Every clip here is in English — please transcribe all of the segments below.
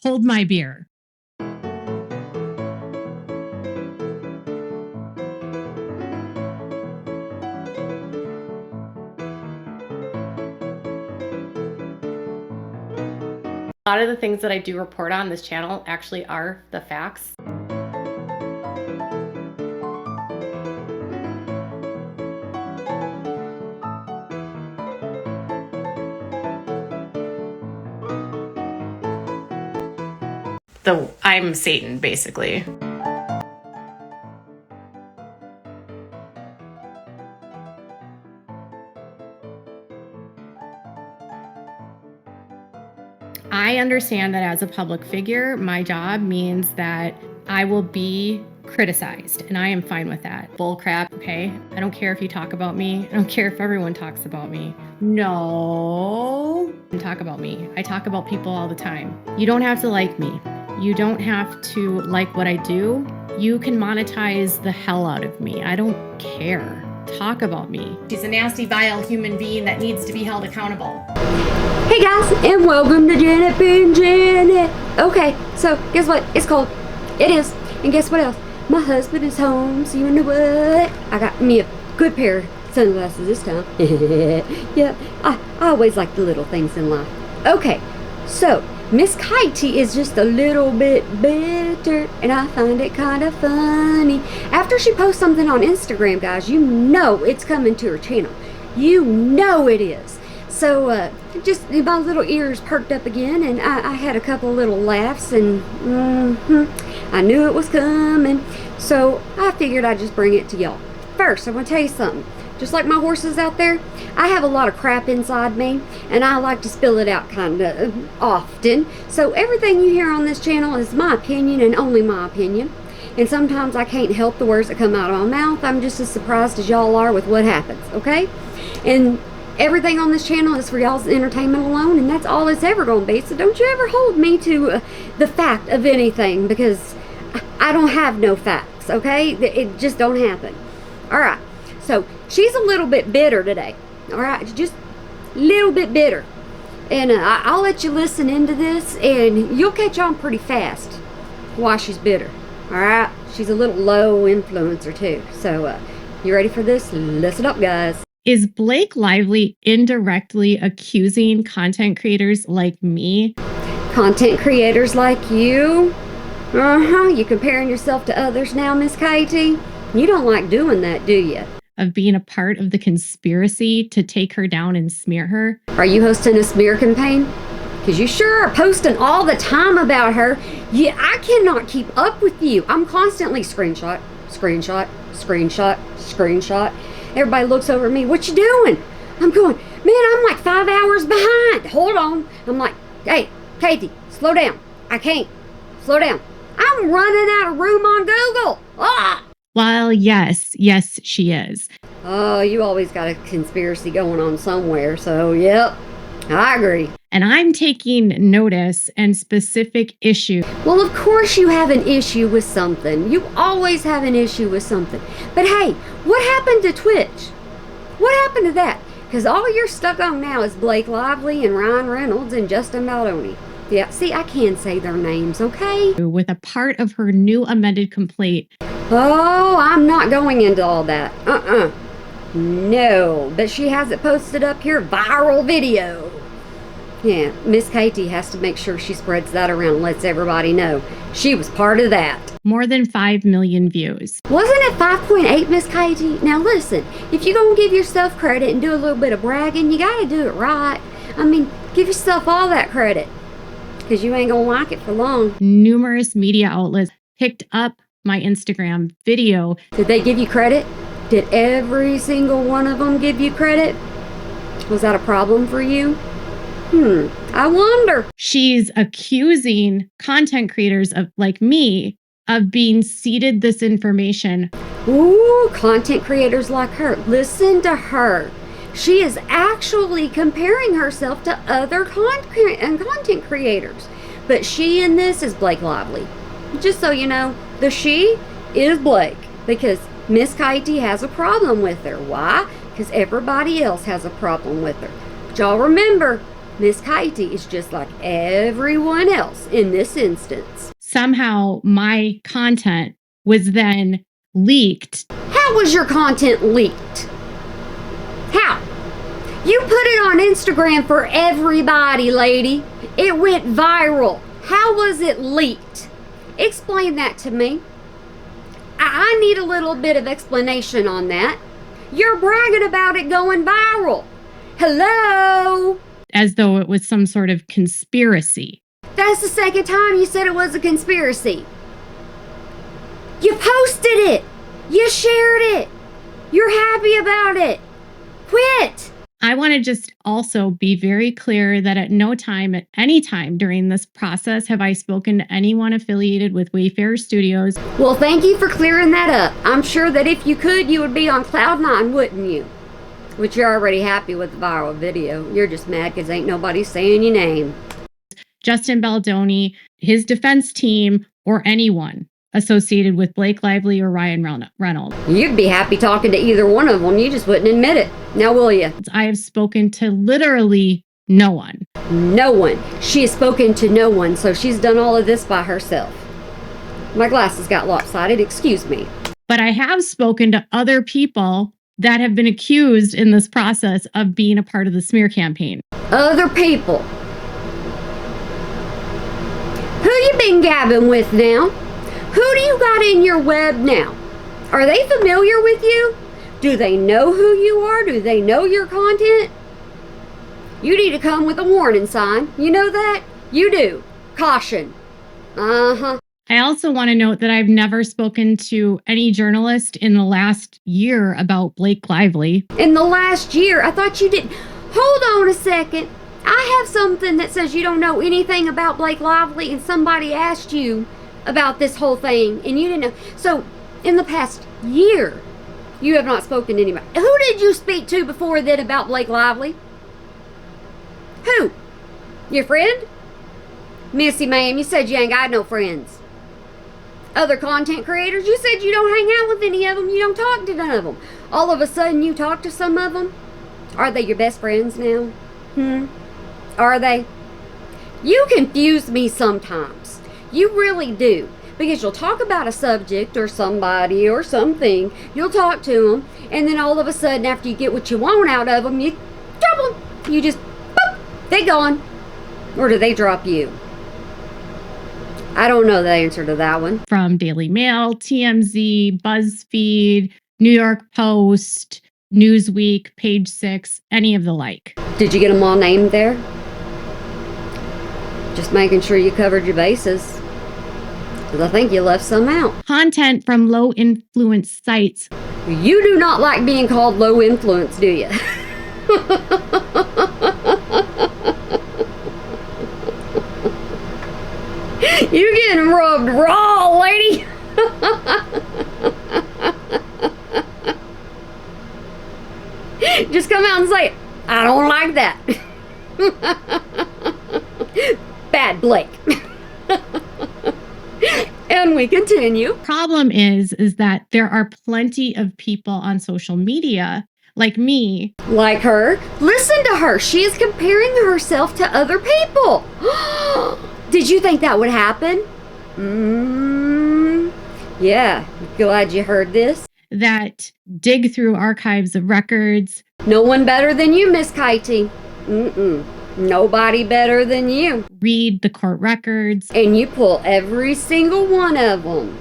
Hold my beer. A lot of the things that I do report on this channel actually are the facts. I'm Satan, basically. I understand that as a public figure, my job means that I will be criticized, and I am fine with that. Bull crap, okay? I don't care if you talk about me. I don't care if everyone talks about me. No. Talk about me. I talk about people all the time. You don't have to like me. You don't have to like what I do. You can monetize the hell out of me. I don't care. Talk about me. She's a nasty, vile human being that needs to be held accountable. Hey guys, and welcome to Janet being Janet. Okay, so guess what? It's cold. It is. And guess what else? My husband is home, so you know what? I got me a good pair of sunglasses this time. Yep, I always like the little things in life. Okay, so Miss Kitey is just a little bit bitter, and I find it kind of funny. After she posts something on Instagram, guys, you know it's coming to her channel. You know it is. So, just my little ears perked up again, and I had a couple little laughs, and I knew it was coming. So, I figured I'd just bring it to y'all. First, I want to tell you something. Just like my horses out there, I have a lot of crap inside me, and I like to spill it out kind of often. So, everything you hear on this channel is my opinion and only my opinion. And sometimes I can't help the words that come out of my mouth. I'm just as surprised as y'all are with what happens, okay? And everything on this channel is for y'all's entertainment alone, and that's all it's ever going to be. So don't you ever hold me to the fact of anything, because I don't have no facts, okay? It just don't happen. All right. So she's a little bit bitter today. All right. Just a little bit bitter. And I'll let you listen into this, and you'll catch on pretty fast why she's bitter. All right. She's a little low influencer too. So you ready for this? Listen up, guys. Is Blake Lively indirectly accusing content creators like me? Content creators like you? You comparing yourself to others now, Miss Kitey? You don't like doing that, do you? Of being a part of the conspiracy to take her down and smear her? Are you hosting a smear campaign? Because you sure are posting all the time about her. Yeah, I cannot keep up with you. I'm constantly screenshot. Everybody looks over at me. What you doing? I'm going, man, I'm like 5 hours behind. Hold on. I'm like, hey, Katie, slow down. I can't. Slow down. I'm running out of room on Google. Ah! Well, yes, she is. Oh, you always got a conspiracy going on somewhere. So, yep, I agree. And I'm taking notice and specific issue. Well, of course you have an issue with something. You always have an issue with something. But hey, what happened to Twitch? What happened to that? Because all you're stuck on now is Blake Lively and Ryan Reynolds and Justin Baldoni. Yeah, see, I can say their names, okay? With a part of her new amended complaint. Oh, I'm not going into all that. No, but she has it posted up here, viral video. Yeah, Miss Katie has to make sure she spreads that around and lets everybody know she was part of that. More than 5 million views. Wasn't it 5.8, Miss Katie? Now listen, if you're going to give yourself credit and do a little bit of bragging, you got to do it right. I mean, give yourself all that credit, because you ain't going to like it for long. Numerous media outlets picked up my Instagram video. Did they give you credit? Did every single one of them give you credit? Was that a problem for you? I wonder. She's accusing content creators of like me of being seeded this information. Ooh, content creators like her. Listen to her. She is actually comparing herself to other content creators. But she in this is Blake Lively. Just so you know, the she is Blake, because Miss Kitey has a problem with her. Why? Because everybody else has a problem with her. But y'all remember, Miss Kitey is just like everyone else in this instance. Somehow my content was then leaked. How was your content leaked? How? You put it on Instagram for everybody, lady. It went viral. How was it leaked? Explain that to me. I need a little bit of explanation on that. You're bragging about it going viral. Hello? As though it was some sort of conspiracy. That's the second time you said it was a conspiracy. You posted it. You shared it. You're happy about it. Quit. I want to just also be very clear that at no time, at any time during this process, have I spoken to anyone affiliated with Wayfarer Studios. Well, thank you for clearing that up. I'm sure that if you could, you would be on cloud nine, wouldn't you? Which you're already happy with the viral video. You're just mad because ain't nobody saying your name. Justin Baldoni, his defense team, or anyone associated with Blake Lively or Ryan Reynolds. You'd be happy talking to either one of them. You just wouldn't admit it. Now will you? I have spoken to literally no one. No one. She has spoken to no one, so she's done all of this by herself. My glasses got lopsided. Excuse me. But I have spoken to other people that have been accused in this process of being a part of the smear campaign. Other people. Who you been gabbing with now? Who do you got in your web now? Are they familiar with you? Do they know who you are? Do they know your content? You need to come with a warning sign. You know that? You do. Caution. Uh-huh. I also want to note that I've never spoken to any journalist in the last year about Blake Lively. In the last year, I thought you did. Hold on a second. I have something that says you don't know anything about Blake Lively, and somebody asked you about this whole thing, and you didn't know. So, in the past year, you have not spoken to anybody. Who did you speak to before that about Blake Lively? Who? Your friend? Missy, ma'am, you said you ain't got no friends. Other content creators, you said you don't hang out with any of them. You don't talk to none of them. All of a sudden, you talk to some of them. Are they your best friends now? Are they? You confuse me sometimes. You really do. Because you'll talk about a subject or somebody or something. You'll talk to them. And then all of a sudden, after you get what you want out of them, you drop them. You just, boop, they gone. Or do they drop you? I don't know the answer to that one. From Daily Mail, TMZ, BuzzFeed, New York Post, Newsweek, Page 6, any of the like. Did you get them all named there? Just making sure you covered your bases. Because I think you left some out. Content from low influence sites. You do not like being called low influence, do you? You're getting rubbed raw, lady. Just come out and say it. I don't like that. Bad Blake. And we continue. Problem is that there are plenty of people on social media like me. Like her. Listen to her. She is comparing herself to other people. Did you think that would happen? Yeah. Glad you heard this. That dig through archives of records. No one better than you, Miss Kitey. Nobody better than you. Read the court records. And you pull every single one of them.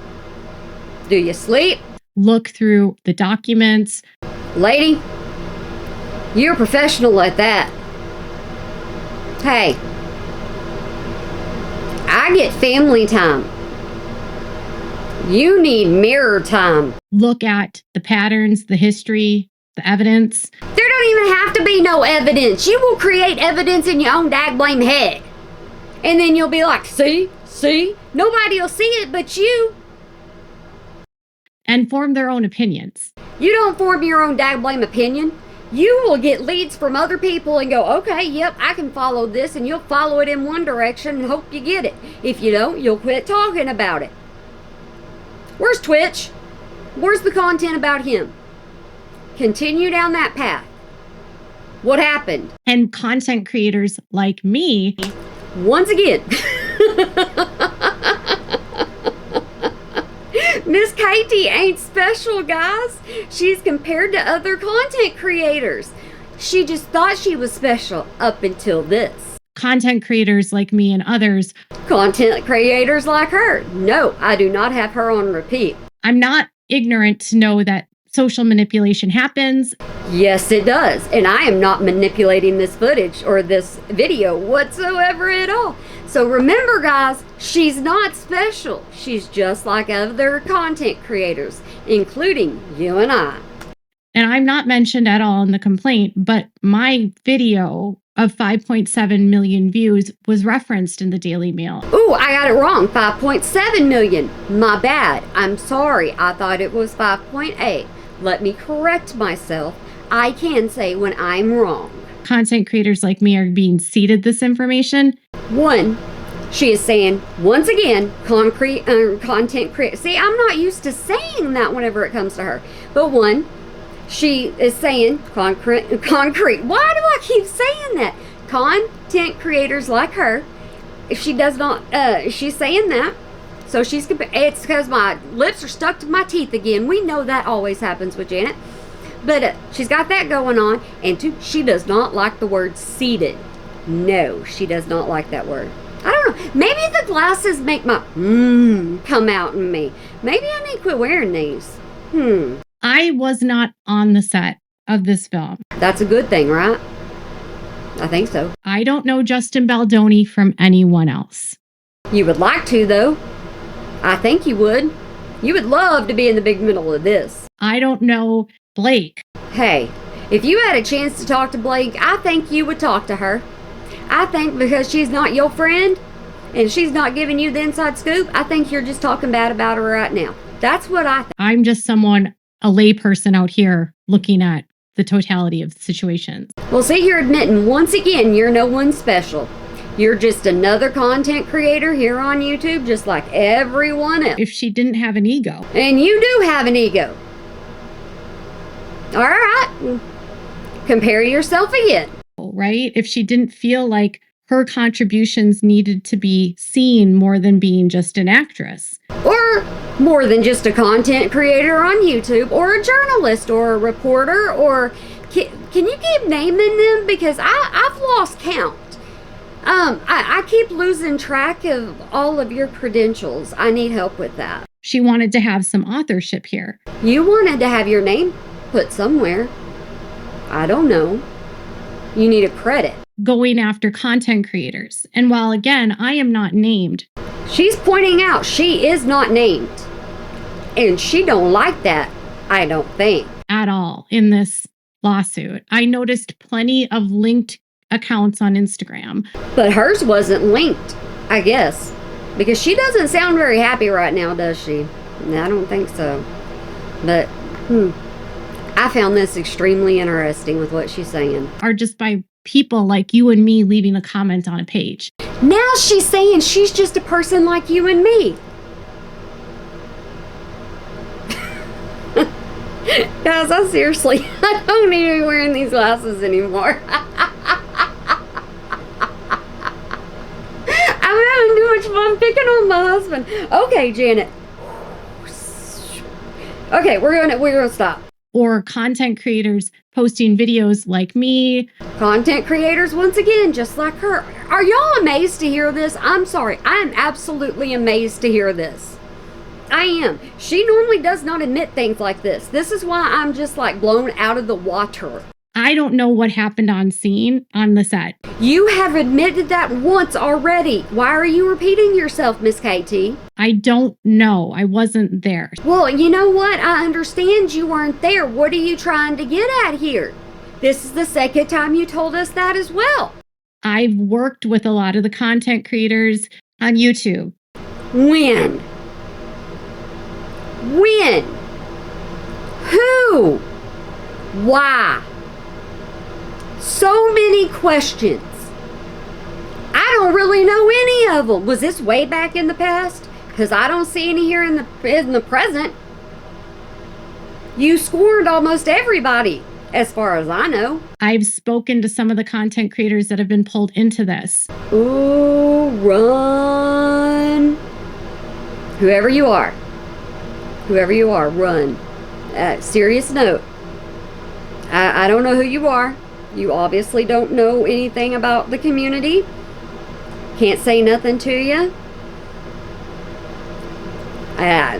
Do you sleep? Look through the documents. Lady, you're a professional at that. Hey, I get family time. You need mirror time. Look at the patterns, the history, the evidence. There don't even have to be no evidence. You will create evidence in your own dag-blame head. And then you'll be like, see? Nobody will see it but you. And form their own opinions. You don't form your own dag-blame opinion. You will get leads from other people and go, okay, yep, I can follow this, and you'll follow it in one direction and hope you get it. If you don't, you'll quit talking about it. Where's Twitch? Where's the content about him? Continue down that path. What happened? And content creators like me, once again, Miss Katie ain't special, guys. She's compared to other content creators. She just thought she was special up until this. content creators like me and others, Content creators like her. No, I do not have her on repeat. I'm not ignorant to know that social manipulation happens. Yes, it does. And I am not manipulating this footage or this video whatsoever at all. So remember, guys, she's not special. She's just like other content creators, including you and I. And I'm not mentioned at all in the complaint, but my video of 5.7 million views was referenced in the Daily Mail. Ooh, I got it wrong. 5.7 million. My bad. I'm sorry. I thought it was 5.8. Let me correct myself. I can say when I'm wrong. Content creators like me are being seeded this information. One, she is saying, once again, content creator. See, I'm not used to saying that whenever it comes to her. But one, she is saying concrete. Why do I keep saying that? Content creators like her. If she does not, she's saying that. So it's because my lips are stuck to my teeth again. We know that always happens with Janet. But she's got that going on. And two, she does not like the word seated. No, she does not like that word. I don't know. Maybe the glasses make my come out in me. Maybe I need to quit wearing these. I was not on the set of this film. That's a good thing, right? I think so. I don't know Justin Baldoni from anyone else. You would like to, though. I think you would. You would love to be in the big middle of this. I don't know Blake. Hey, if you had a chance to talk to Blake, I think you would talk to her. I think because she's not your friend and she's not giving you the inside scoop, I think you're just talking bad about her right now. That's what I think. I'm just someone, a layperson out here looking at the totality of situations. Well, see, you're admitting once again you're no one special. You're just another content creator here on YouTube, just like everyone else. If she didn't have an ego. And you do have an ego. All right. Compare yourself again. Right? If she didn't feel like her contributions needed to be seen more than being just an actress. Or more than just a content creator on YouTube, or a journalist, or a reporter, or can you keep naming them? Because I've lost count. I keep losing track of all of your credentials. I need help with that. She wanted to have some authorship here. You wanted to have your name put somewhere. I don't know. You need a credit. Going after content creators. And while again, I am not named. She's pointing out she is not named. And she don't like that, I don't think. At all in this lawsuit. I noticed plenty of linked accounts on Instagram. But hers wasn't linked, I guess. Because she doesn't sound very happy right now, does she? I don't think so. But, I found this extremely interesting with what she's saying. Are just by people like you and me leaving a comment on a page. Now she's saying she's just a person like you and me. Guys, I don't need to be wearing these glasses anymore. I'm having too much fun picking on my husband. Okay, Janet. Okay, we're gonna stop. Or content creators posting videos like me. Content creators, once again, just like her. Are y'all amazed to hear this? I'm sorry. I am absolutely amazed to hear this. I am. She normally does not admit things like this. This is why I'm just like blown out of the water. I don't know what happened on scene on the set. You have admitted that once already. Why are you repeating yourself, Miss KT? I don't know. I wasn't there. Well, you know what? I understand you weren't there. What are you trying to get at here? This is the second time you told us that as well. I've worked with a lot of the content creators on YouTube. When? When? Who? Why? So many questions. I don't really know any of them. Was this way back in the past? Because I don't see any here in the present. You scorned almost everybody as far as I know. I've spoken to some of the content creators that have been pulled into this. Ooh, run. Whoever you are, run. Serious note. I don't know who you are. You obviously don't know anything about the community. Can't say nothing to you. I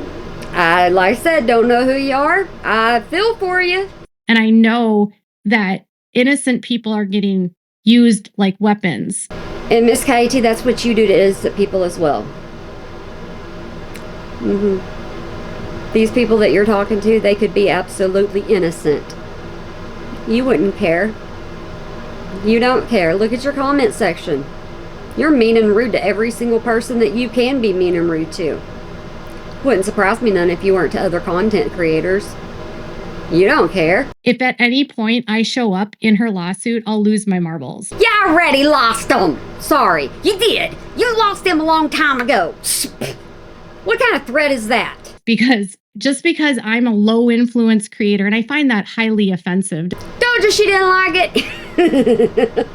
like I said, don't know who you are. I feel for you. And I know that innocent people are getting used like weapons. And Miss Katie, that's what you do to innocent people as well. These people that you're talking to, they could be absolutely innocent. You wouldn't care. You don't care. Look at your comment section. You're mean and rude to every single person that you can be mean and rude to. Wouldn't surprise me none if you weren't to other content creators. You don't care. If at any point I show up in her lawsuit, I'll lose my marbles. You already lost them. Sorry, you did. You lost them a long time ago. What kind of threat is that? Because just because I'm a low influence creator, and I find that highly offensive. Told you she didn't like it.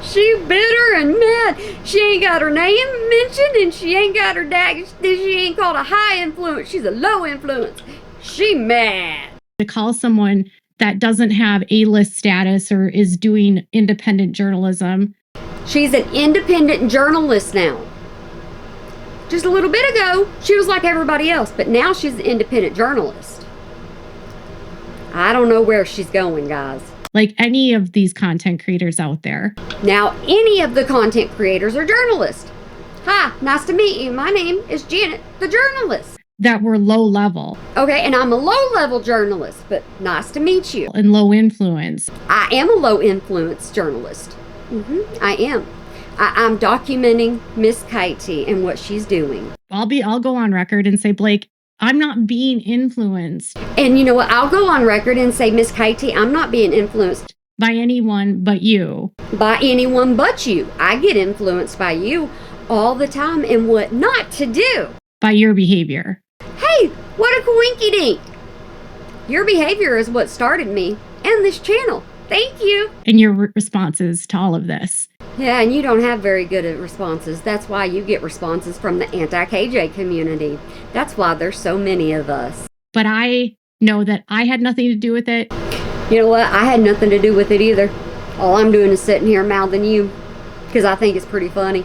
She bitter and mad. She ain't got her name mentioned, and she ain't got her dad. She ain't called a high influence. She's a low influence. She mad. To call someone that doesn't have A-list status or is doing independent journalism. She's an independent journalist now. Just a little bit ago, she was like everybody else, but now she's an independent journalist. I don't know where she's going, guys. Like any of these content creators out there. Now, any of the content creators are journalists. Hi, nice to meet you. My name is Janet, the journalist. That were low level. Okay, and I'm a low level journalist, but nice to meet you. And low influence. I am a low influence journalist. I am. I'm documenting Miss Katie and what she's doing. I'll go on record and say, Blake, I'm not being influenced. And you know what? I'll go on record and say, Miss Katie, I'm not being influenced by anyone but you. By anyone but you. I get influenced by you all the time and what not to do. By your behavior. Hey, what a coinky dink. Your behavior is what started me and this channel. Thank you. And your responses to all of this. Yeah, and you don't have very good at responses. That's why you get responses from the anti-KJ community. That's why there's so many of us. But I know that I had nothing to do with it. You know what? I had nothing to do with it either. All I'm doing is sitting here mouthing you because I think it's pretty funny.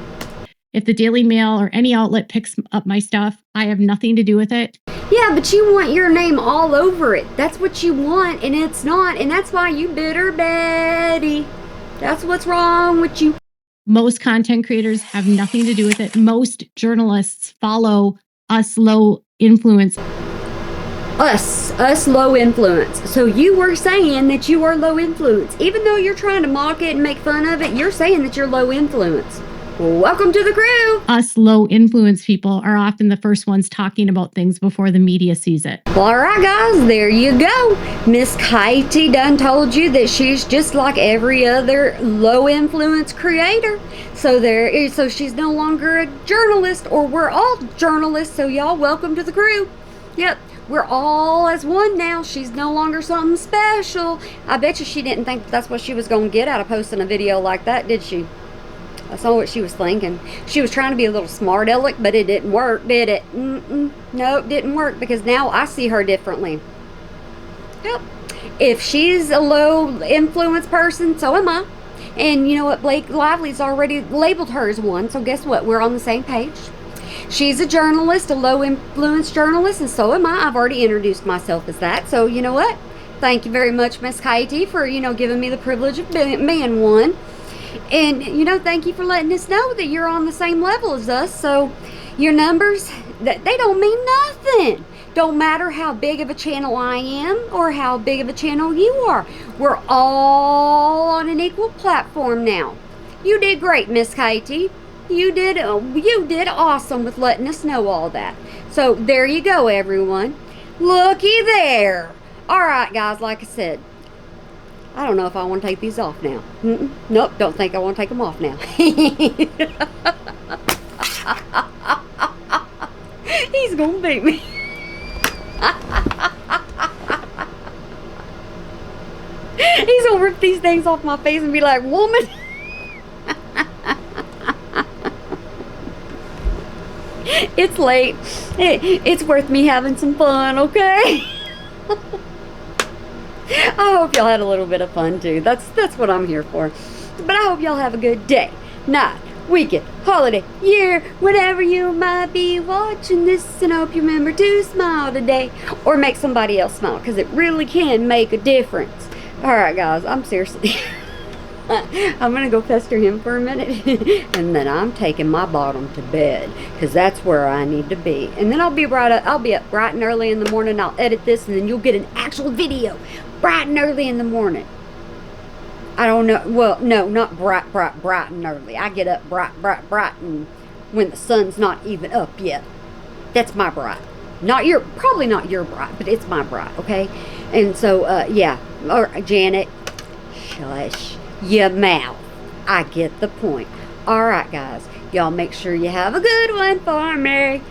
If the Daily Mail or any outlet picks up my stuff, I have nothing to do with it. Yeah, but you want your name all over it. That's what you want, and it's not. And that's why you bitter Betty. That's what's wrong with you. Most content creators have nothing to do with it. Most journalists follow us low influence. Us low influence. So you were saying that you are low influence. Even though you're trying to mock it and make fun of it, you're saying that you're low influence. Welcome to the crew. Us low influence people are often the first ones talking about things before the media sees it. All right, guys, there you go. Miss Katie done told you that she's just like every other low influence creator. So she's no longer a journalist, or we're all journalists. So y'all, welcome to the crew. Yep. We're all as one now. She's no longer something special. I bet you she didn't think that's what she was going to get out of posting a video like that, did she? That's not what she was thinking. She was trying to be a little smart aleck, but it didn't work, did it? No, it didn't work, because now I see her differently. Yep. If she's a low influence person, so am I. And you know what? Blake Lively's already labeled her as one, so guess what? We're on the same page. She's a journalist, a low influence journalist, and so am I. I've already introduced myself as that, so you know what? Thank you very much, Miss Katie, for, giving me the privilege of being one. And, thank you for letting us know that you're on the same level as us. So your numbers, they don't mean nothing. Don't matter how big of a channel I am or how big of a channel you are. We're all on an equal platform now. You did great, Miss Katie. You did awesome with letting us know all that. So there you go, everyone. Looky there. All right, guys, like I said, I don't know if I want to take these off now. Nope, don't think I want to take them off now. He's going to beat me. wipe these things off my face and be like, woman. It's late. It's worth me having some fun, okay? I hope y'all had a little bit of fun too. That's what I'm here for. But I hope y'all have a good day, night, weekend, holiday, year, whenever you might be watching this, and I hope you remember to smile today or make somebody else smile, because it really can make a difference. All right, guys, I'm seriously I'm gonna go pester him for a minute and then I'm taking my bottom to bed, because that's where I need to be. And then I'll be up bright and early in the morning. I'll edit this and then you'll get an actual video bright and early in the morning. I don't know, well, no, not bright and early. I get up bright and when the sun's not even up yet. That's my bright. Probably not your bright, but it's my bright, okay? And so, yeah. All right, Janet, shush your mouth. I get the point. All right, guys. Y'all make sure you have a good one for me.